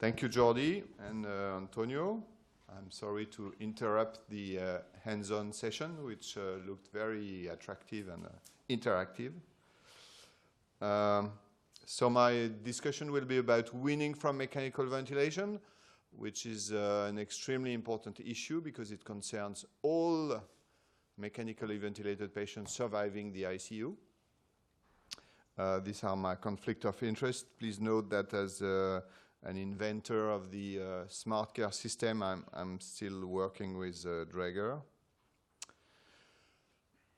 Thank you, Jordi and Antonio. I'm sorry to interrupt the hands-on session, which looked very attractive and interactive. So my discussion will be about weaning from mechanical ventilation, which is an extremely important issue because it concerns all mechanically ventilated patients surviving the ICU. These are my conflict of interest. Please note that as an inventor of the smart care system, I'm still working with Draeger.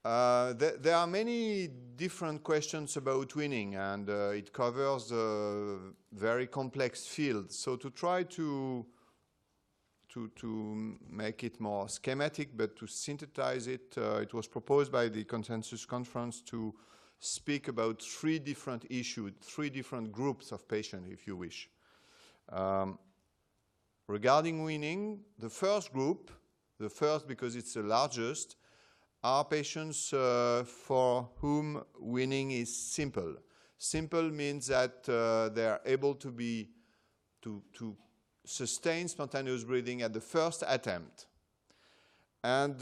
There are many different questions about weaning, and it covers a very complex field. So to try to make it more schematic, but to synthesize it, it was proposed by the Consensus Conference to speak about three different issues, three different groups of patients, if you wish. Regarding weaning, the first group, the first because it's the largest, are patients for whom weaning is simple. Simple means that they are able to sustain spontaneous breathing at the first attempt. And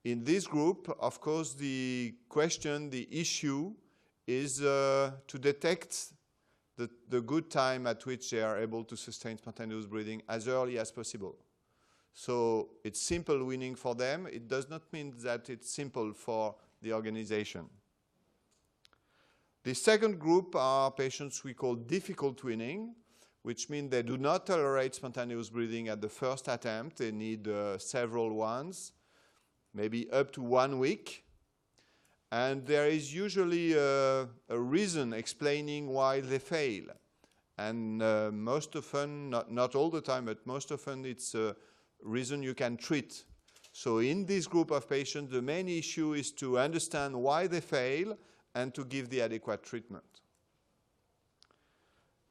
in this group, of course, the question, the issue is to detect the good time at which they are able to sustain spontaneous breathing as early as possible. So it's simple weaning for them. It does not mean that it's simple for the organization. The second group are patients we call difficult weaning, which means they do not tolerate spontaneous breathing at the first attempt. They need several ones, maybe up to 1 week. And there is usually a reason explaining why they fail. And most often, not all the time, but most often it's a reason you can treat. So in this group of patients, the main issue is to understand why they fail and to give the adequate treatment.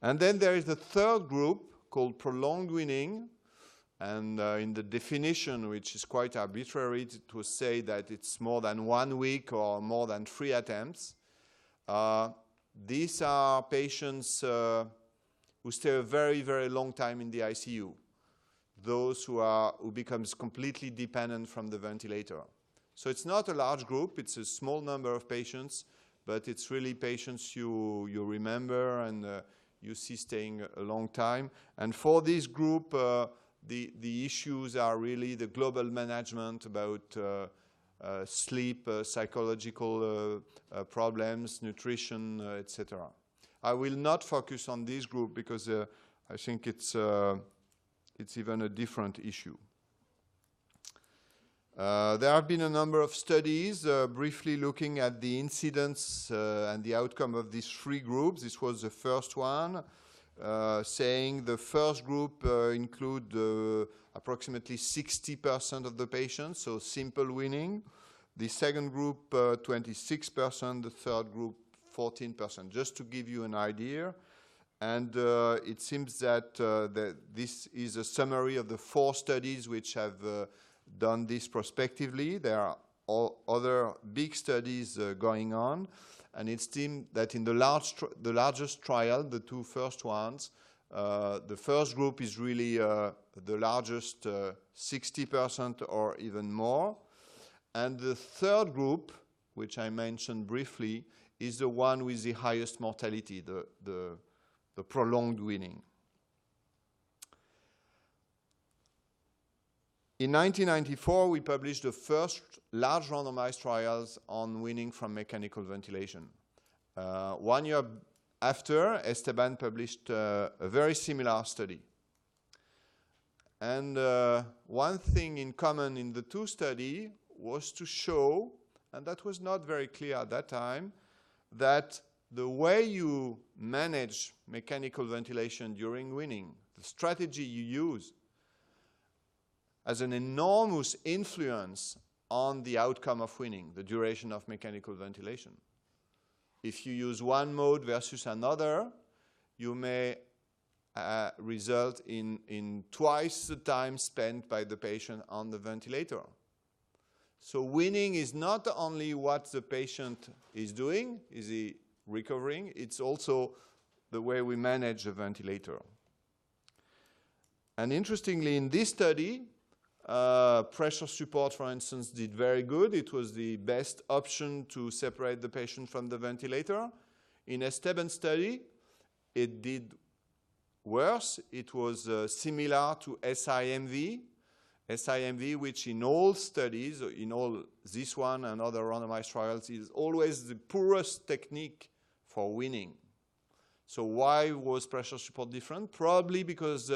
And then there is the third group called prolonged weaning. And in the definition, which is quite arbitrary, it will say that it's more than 1 week or more than 3 attempts. These are patients who stay a very, very long time in the ICU. Those who becomes completely dependent from the ventilator. So it's not a large group, it's a small number of patients, but it's really patients you remember and you see staying a long time. And for this group, the issues are really the global management about sleep, psychological problems, nutrition, etc. I will not focus on this group because I think it's even a different issue. There have been a number of studies briefly looking at the incidence and the outcome of these three groups. This was the first one. Saying the first group include approximately 60% of the patients, so simple weaning. The second group, 26%. The third group, 14%, just to give you an idea. And it seems that this is a summary of the 4 studies which have done this prospectively. There are other big studies going on. And it seems that in the largest trial, the 2 first ones, the first group is really the largest, 60% or even more. And the third group, which I mentioned briefly, is the one with the highest mortality, the prolonged weaning. In 1994, we published the first large randomized trials on weaning from mechanical ventilation. 1 year after, Esteban published a very similar study. And one thing in common in the 2 studies was to show, and that was not very clear at that time, that the way you manage mechanical ventilation during weaning, the strategy you use, has an enormous influence on the outcome of weaning, the duration of mechanical ventilation. If you use one mode versus another, you may result in twice the time spent by the patient on the ventilator. So weaning is not only what the patient is doing, is he recovering, it's also the way we manage the ventilator. And interestingly, in this study, pressure support, for instance, did very good. It was the best option to separate the patient from the ventilator. In Esteban's study, it did worse. It was similar to SIMV. SIMV, which in all studies, in all this one and other randomized trials, is always the poorest technique for weaning. So why was pressure support different? Probably because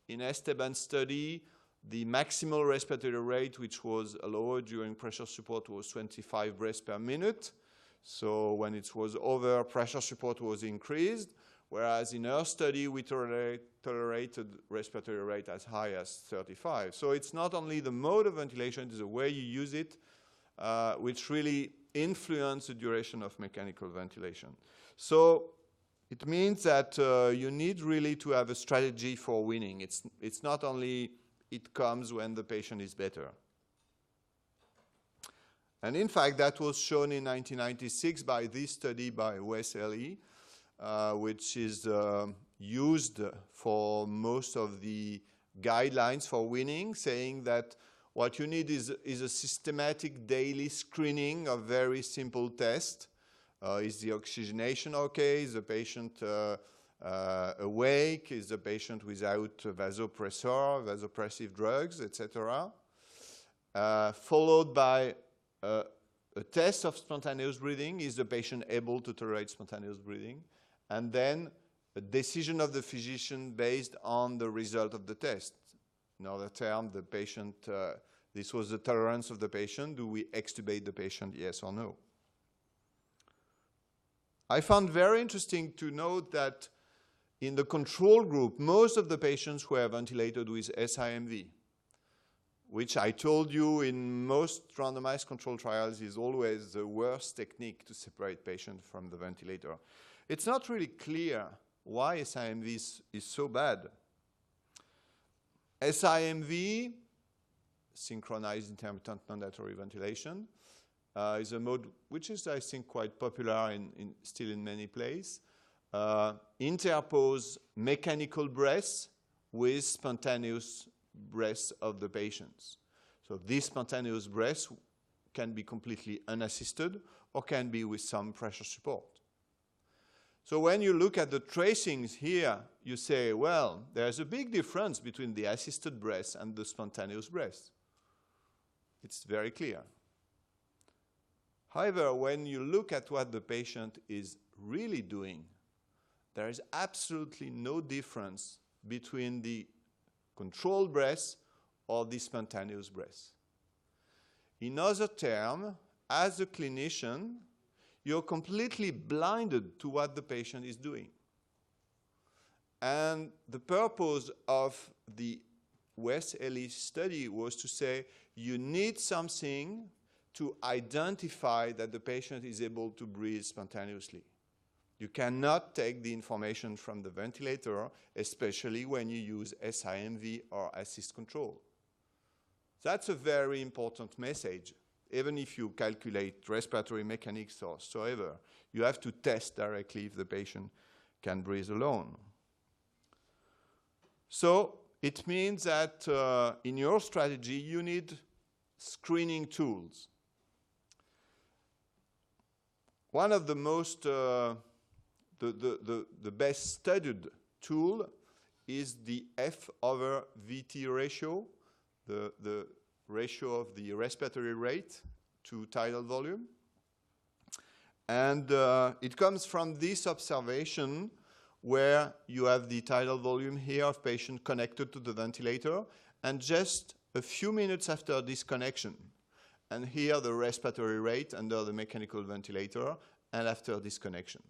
in Esteban's study, the maximal respiratory rate, which was allowed during pressure support, was 25 breaths per minute. So when it was over, pressure support was increased. Whereas in our study, we tolerated respiratory rate as high as 35. So it's not only the mode of ventilation, it's the way you use it, which really influence the duration of mechanical ventilation. So it means that you need really to have a strategy for weaning. It's not only it comes when the patient is better. And in fact, that was shown in 1996 by this study by Wes Ely, which is used for most of the guidelines for weaning, saying that what you need is a systematic daily screening of very simple tests. Is the oxygenation okay? Is the patient awake? Is the patient without vasopressor, vasopressive drugs, etc.? Followed by a test of spontaneous breathing. Is the patient able to tolerate spontaneous breathing? And then a decision of the physician based on the result of the test. In other terms, the patient, this was the tolerance of the patient. Do we extubate the patient, yes or no? I found very interesting to note that in the control group, most of the patients were ventilated with SIMV, which I told you in most randomized control trials is always the worst technique to separate patients from the ventilator. It's not really clear why SIMV is so bad. SIMV, synchronized intermittent mandatory ventilation, is a mode which is, I think, quite popular still in many places. Interpose mechanical breaths with spontaneous breaths of the patients. So these spontaneous breaths can be completely unassisted or can be with some pressure support. So when you look at the tracings here, you say, well, there's a big difference between the assisted breaths and the spontaneous breaths. It's very clear. However, when you look at what the patient is really doing, there is absolutely no difference between the controlled breaths or the spontaneous breaths. In other terms, as a clinician, you're completely blinded to what the patient is doing. And the purpose of the Wes Ely study was to say you need something to identify that the patient is able to breathe spontaneously. You cannot take the information from the ventilator, especially when you use SIMV or assist control. That's a very important message. Even if you calculate respiratory mechanics or so ever, you have to test directly if the patient can breathe alone. So it means that in your strategy, you need screening tools. One of the most, the best studied tool is the F/VT ratio, the ratio of the respiratory rate to tidal volume. And it comes from this observation where you have the tidal volume here of patient connected to the ventilator, and just a few minutes after disconnection, and here the respiratory rate under the mechanical ventilator and after disconnection.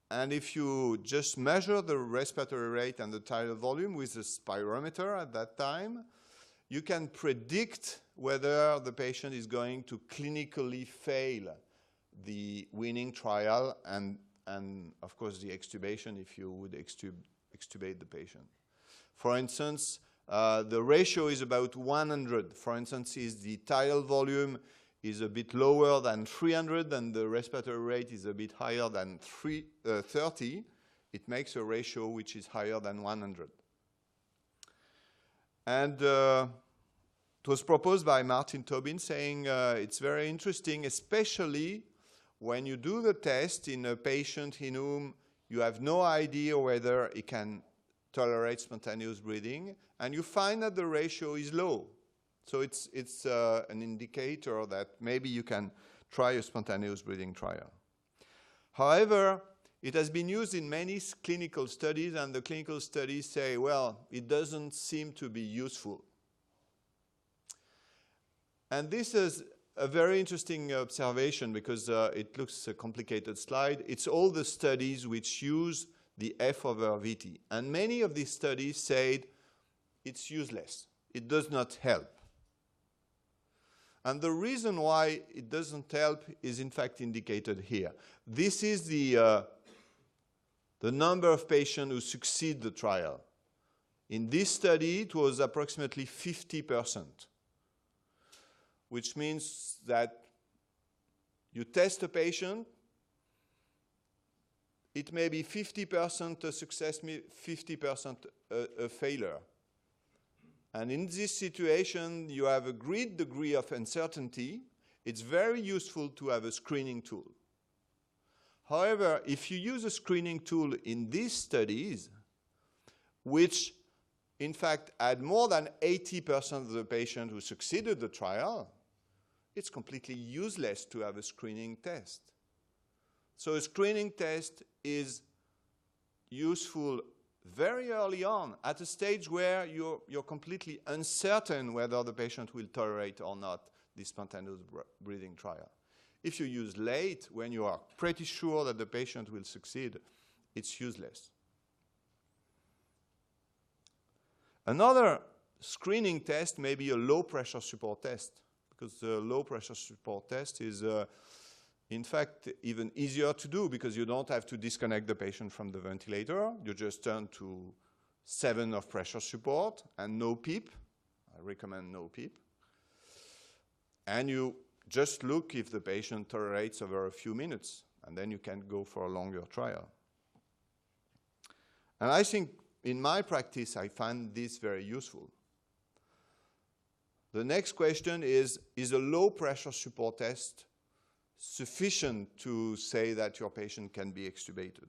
And if you just measure the respiratory rate and the tidal volume with a spirometer at that time, you can predict whether the patient is going to clinically fail the weaning trial and of course, the extubation if you would extubate the patient. For instance, the ratio is about 100. For instance, if the tidal volume is a bit lower than 300 and the respiratory rate is a bit higher than 30, it makes a ratio which is higher than 100. And it was proposed by Martin Tobin, saying it's very interesting, especially when you do the test in a patient in whom you have no idea whether he can tolerate spontaneous breathing, and you find that the ratio is low. So it's an indicator that maybe you can try a spontaneous breathing trial. However, it has been used in many clinical studies, and the clinical studies say, well, it doesn't seem to be useful. And this is a very interesting observation because it looks a complicated slide. It's all the studies which use the F over VT. And many of these studies said it's useless. It does not help. And the reason why it doesn't help is in fact indicated here. This is the number of patients who succeed the trial. In this study, it was approximately 50%, which means that you test a patient, it may be 50% a success, 50% a failure. And in this situation, you have a great degree of uncertainty. It's very useful to have a screening tool. However, if you use a screening tool in these studies, which in fact had more than 80% of the patients who succeeded the trial, it's completely useless to have a screening test. So a screening test is useful very early on, at a stage where you're completely uncertain whether the patient will tolerate or not this spontaneous breathing trial. If you use late, when you are pretty sure that the patient will succeed, it's useless. Another screening test may be a low pressure support test, because the low pressure support test is in fact even easier to do because you don't have to disconnect the patient from the ventilator. You just turn to 7 of pressure support and no PEEP. I recommend no PEEP. And you just look if the patient tolerates over a few minutes, and then you can go for a longer trial. And I think in my practice, I find this very useful. The next question is a low pressure support test sufficient to say that your patient can be extubated?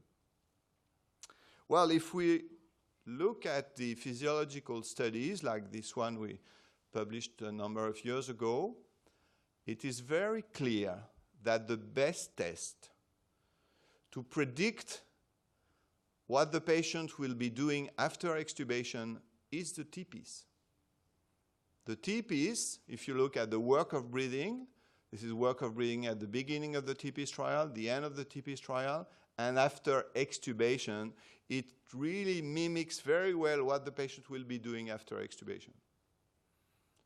Well, if we look at the physiological studies, like this one we published a number of years ago, it is very clear that the best test to predict what the patient will be doing after extubation is the T-piece. The T-piece, if you look at the work of breathing, this is work of breathing at the beginning of the T-piece trial, the end of the T-piece trial, and after extubation, it really mimics very well what the patient will be doing after extubation.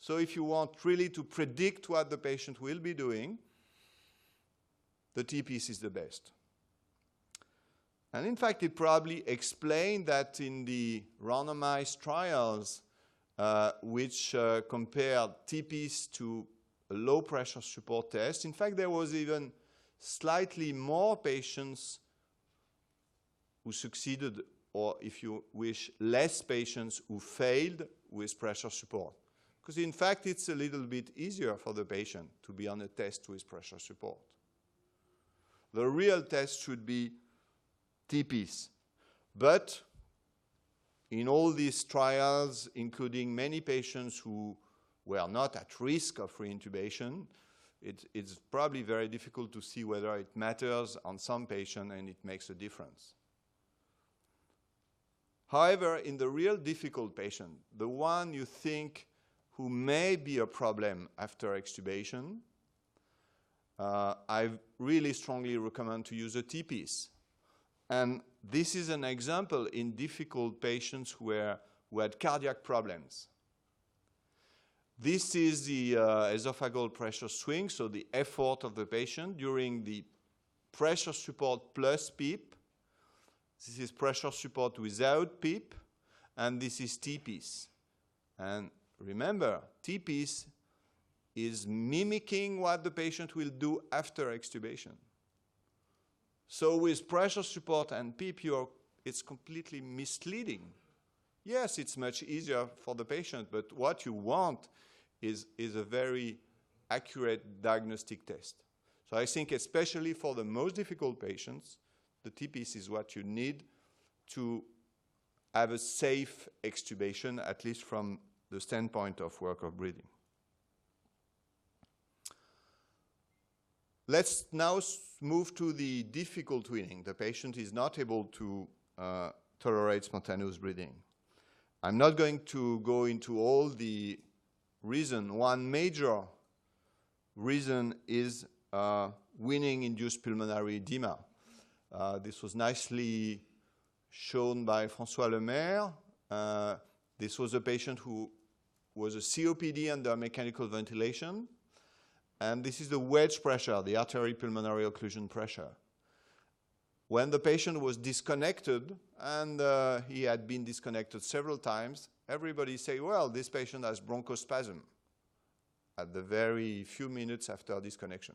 So if you want really to predict what the patient will be doing, the T-piece is the best. And in fact, it probably explained that in the randomized trials, which compared T-piece to a low pressure support test, in fact, there was even slightly more patients who succeeded, or if you wish, less patients who failed with pressure support. Because in fact, it's a little bit easier for the patient to be on a test with pressure support. The real test should be T-piece. But in all these trials, including many patients who were not at risk of reintubation, it's probably very difficult to see whether it matters on some patient and it makes a difference. However, in the real difficult patient, the one you think who may be a problem after extubation, I really strongly recommend to use a T-piece. And this is an example in difficult patients who had cardiac problems. This is the esophageal pressure swing, so the effort of the patient during the pressure support plus PEEP. This is pressure support without PEEP, and this is T-piece. And remember, T-piece is mimicking what the patient will do after extubation. So with pressure support and PEEP, it's completely misleading Yes, it's much easier for the patient, but what you want is a very accurate diagnostic test. So I think especially for the most difficult patients, the TPIS is what you need to have a safe extubation, at least from the standpoint of work of breathing. Let's now move to the difficult weaning. The patient is not able to tolerate spontaneous breathing. I'm not going to go into all the reasons. One major reason is weaning-induced pulmonary edema. This was nicely shown by François Lemaire. This was a patient who was a COPD under mechanical ventilation. And this is the wedge pressure, the arterial pulmonary occlusion pressure. When the patient was disconnected, and he had been disconnected several times, everybody say, well, this patient has bronchospasm at the very few minutes after disconnection.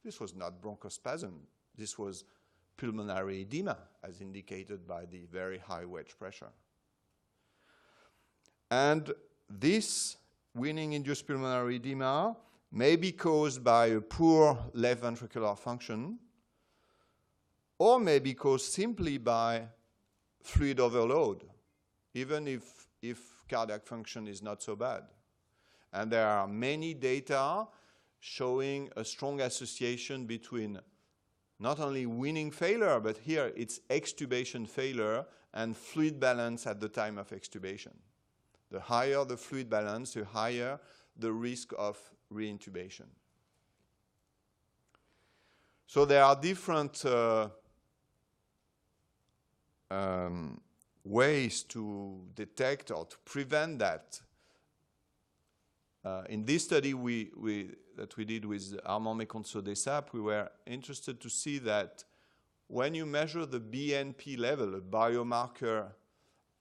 This was not bronchospasm. This was pulmonary edema, as indicated by the very high wedge pressure. And this weaning-induced pulmonary edema may be caused by a poor left ventricular function, or may be caused simply by fluid overload, even if cardiac function is not so bad. And there are many data showing a strong association between not only weaning failure, but here it's extubation failure and fluid balance at the time of extubation. The higher the fluid balance, the higher the risk of reintubation. So there are different ways to detect or to prevent that. In this study that we did with Armand Meconceau-Dessap, we were interested to see that when you measure the BNP level, a biomarker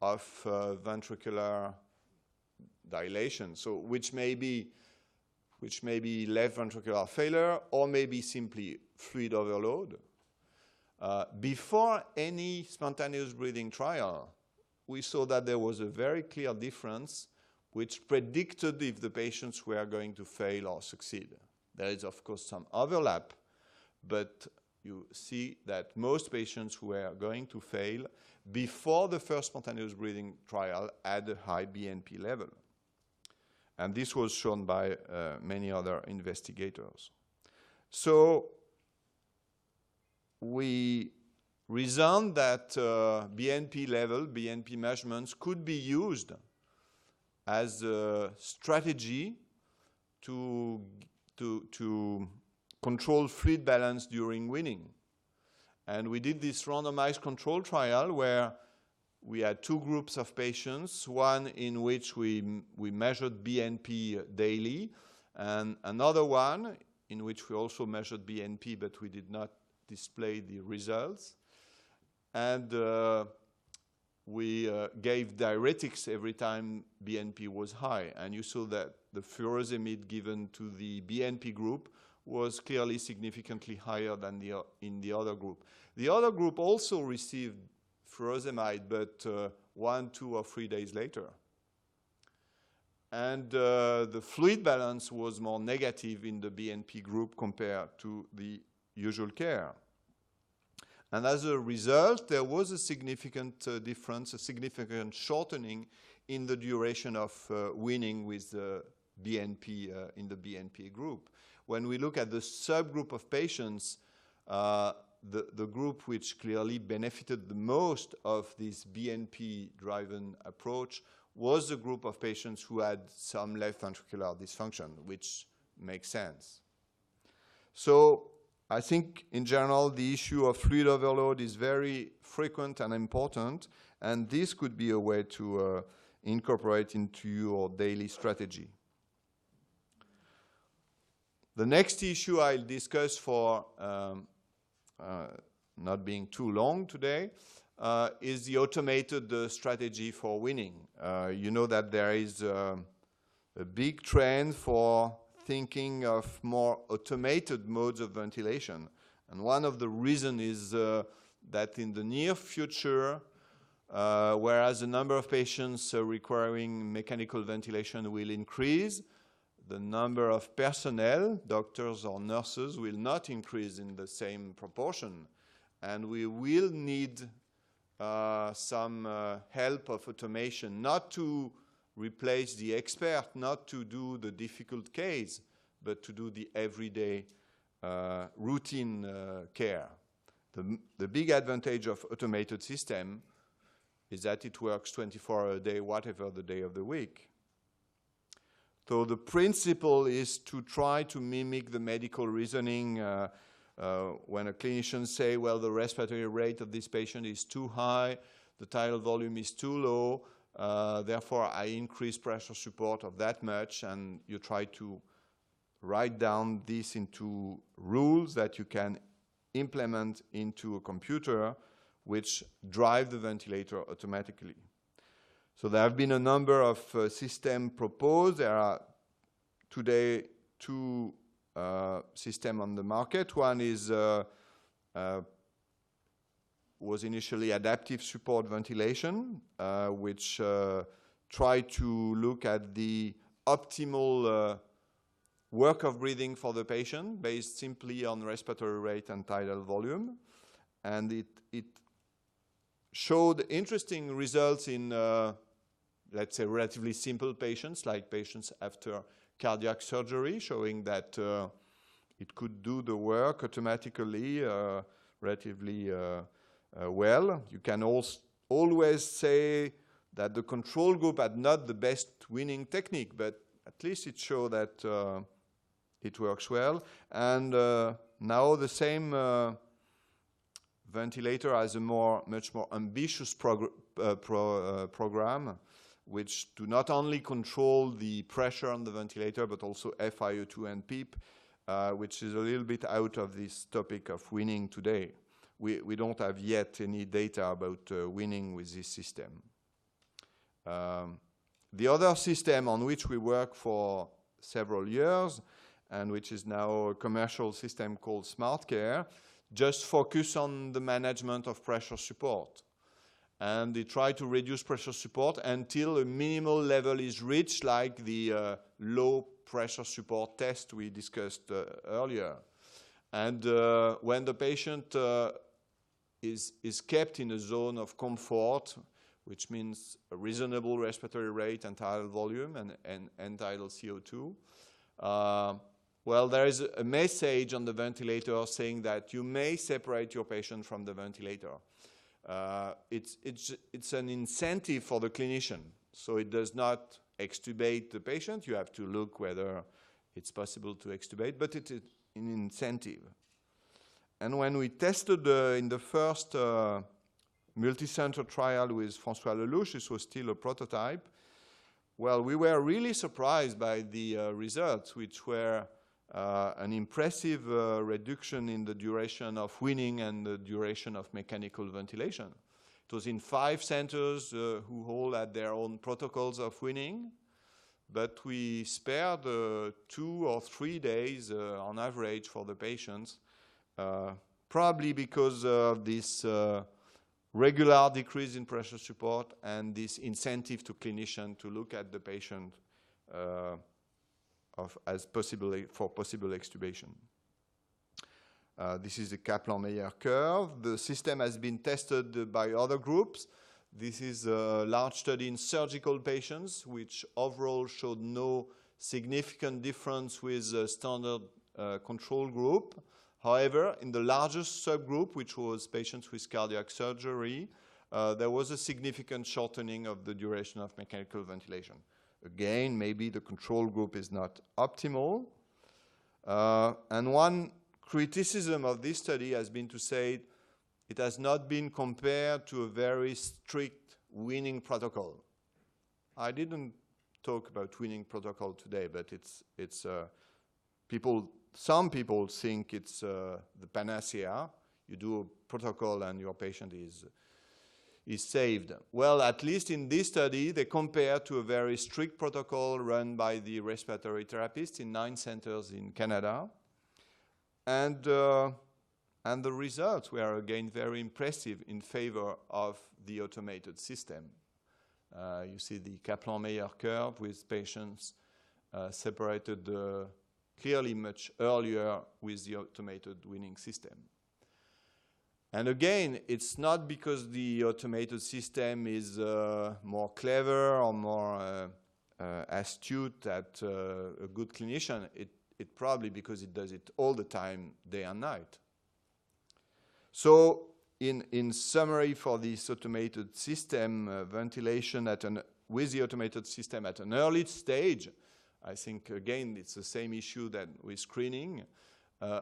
of ventricular dilation, so which may be left ventricular failure or maybe simply fluid overload. Before any spontaneous breathing trial, we saw that there was a very clear difference which predicted if the patients were going to fail or succeed. There is, of course, some overlap, but you see that most patients who were going to fail before the first spontaneous breathing trial had a high BNP level. And this was shown by many other investigators. So we reasoned that BNP level, BNP measurements could be used as a strategy to control fluid balance during weaning. And we did this randomized control trial where we had two groups of patients, one in which we measured BNP daily, and another one in which we also measured BNP, but we did not display the results. And we gave diuretics every time BNP was high. And you saw that the furosemide given to the BNP group was clearly significantly higher than in the other group. The other group also received furosemide, but 1, 2, or 3 days later. And the fluid balance was more negative in the BNP group compared to the usual care. And as a result, there was a significant difference, a significant shortening in the duration of weaning with BNP in the BNP group. When we look at the subgroup of patients, the group which clearly benefited the most of this BNP-driven approach was the group of patients who had some left ventricular dysfunction, which makes sense. So I think, in general, the issue of fluid overload is very frequent and important, and this could be a way to incorporate into your daily strategy. The next issue I'll discuss for not being too long today is the automated strategy for weaning. You know that there is a big trend for thinking of more automated modes of ventilation. And one of the reasons is that in the near future, whereas the number of patients requiring mechanical ventilation will increase, the number of personnel, doctors or nurses, will not increase in the same proportion. And we will need some help of automation, not to replace the expert, not to do the difficult case, but to do the everyday routine care. The big advantage of automated system is that it works 24 hours a day, whatever the day of the week. So the principle is to try to mimic the medical reasoning when a clinician say, well, the respiratory rate of this patient is too high, the tidal volume is too low, therefore I increase pressure support of that much, and you try to write down this into rules that you can implement into a computer which drive the ventilator automatically. So there have been a number of systems proposed. There are today two systems on the market. One is was initially adaptive support ventilation, which tried to look at the optimal work of breathing for the patient based simply on respiratory rate and tidal volume. And it showed interesting results in, let's say, relatively simple patients, like patients after cardiac surgery, showing that it could do the work automatically relatively well. You can always say that the control group had not the best weaning technique, but at least it showed that it works well. And now the same ventilator has a much more ambitious program, which do not only control the pressure on the ventilator, but also FiO2 and PEEP, which is a little bit out of this topic of weaning today. We don't have yet any data about weaning with this system. The other system on which we work for several years, and which is now a commercial system called SmartCare, just focus on the management of pressure support. And they try to reduce pressure support until a minimal level is reached, like the low pressure support test we discussed earlier. And when the patient is kept in a zone of comfort, which means a reasonable respiratory rate and tidal volume and tidal CO2, well, there is a message on the ventilator saying that you may separate your patient from the ventilator. It's an incentive for the clinician. So it does not extubate the patient. You have to look whether it's possible to extubate, but it's an incentive. And when we tested in the first multicenter trial with François Lelouch, this was still a prototype, well, we were really surprised by the results, which were an impressive reduction in the duration of weaning and the duration of mechanical ventilation. It was in 5 centers who all had their own protocols of weaning, but we spared 2 or 3 days on average for the patients, probably because of this regular decrease in pressure support and this incentive to clinician to look at the patient for possible extubation. This is the Kaplan-Meier curve. The system has been tested by other groups. This is a large study in surgical patients, which overall showed no significant difference with a standard control group. However, in the largest subgroup, which was patients with cardiac surgery, there was a significant shortening of the duration of mechanical ventilation. Again, maybe the control group is not optimal. And one criticism of this study has been to say it has not been compared to a very strict weaning protocol. I didn't talk about weaning protocol today, but some people think it's the panacea. You do a protocol and your patient is saved. Well, at least in this study, they compared to a very strict protocol run by the respiratory therapists in 9 centers in Canada. And And the results were again very impressive in favor of the automated system. You see the Kaplan-Meier curve with patients separated clearly much earlier with the automated weaning system. And again, it's not because the automated system is more clever or more astute at a good clinician. It probably because it does it all the time, day and night. So in summary for this automated system, ventilation with the automated system at an early stage, I think, again, it's the same issue that with screening,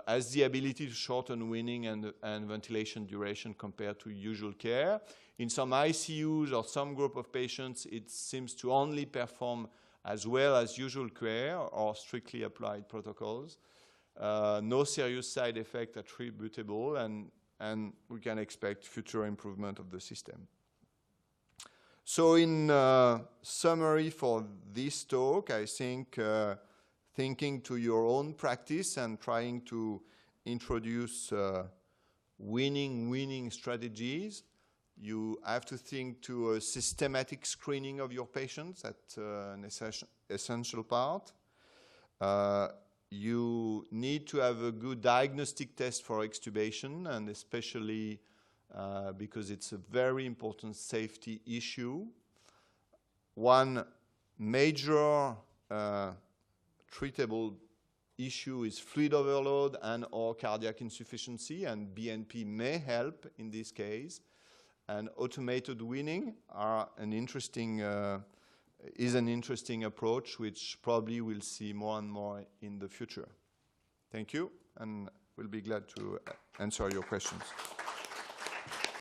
has the ability to shorten weaning and ventilation duration compared to usual care. In some ICUs or some group of patients, it seems to only perform as well as usual care or strictly applied protocols. No serious side effect attributable, and we can expect future improvement of the system. So in summary for this talk, I think thinking to your own practice and trying to introduce weaning strategies, you have to think to a systematic screening of your patients. That's an essential part. You need to have a good diagnostic test for extubation, and especially because it's a very important safety issue. One major treatable issue is fluid overload and or cardiac insufficiency, and BNP may help in this case. And automated weaning is an interesting approach, which probably we'll see more and more in the future. Thank you, and we'll be glad to answer your questions.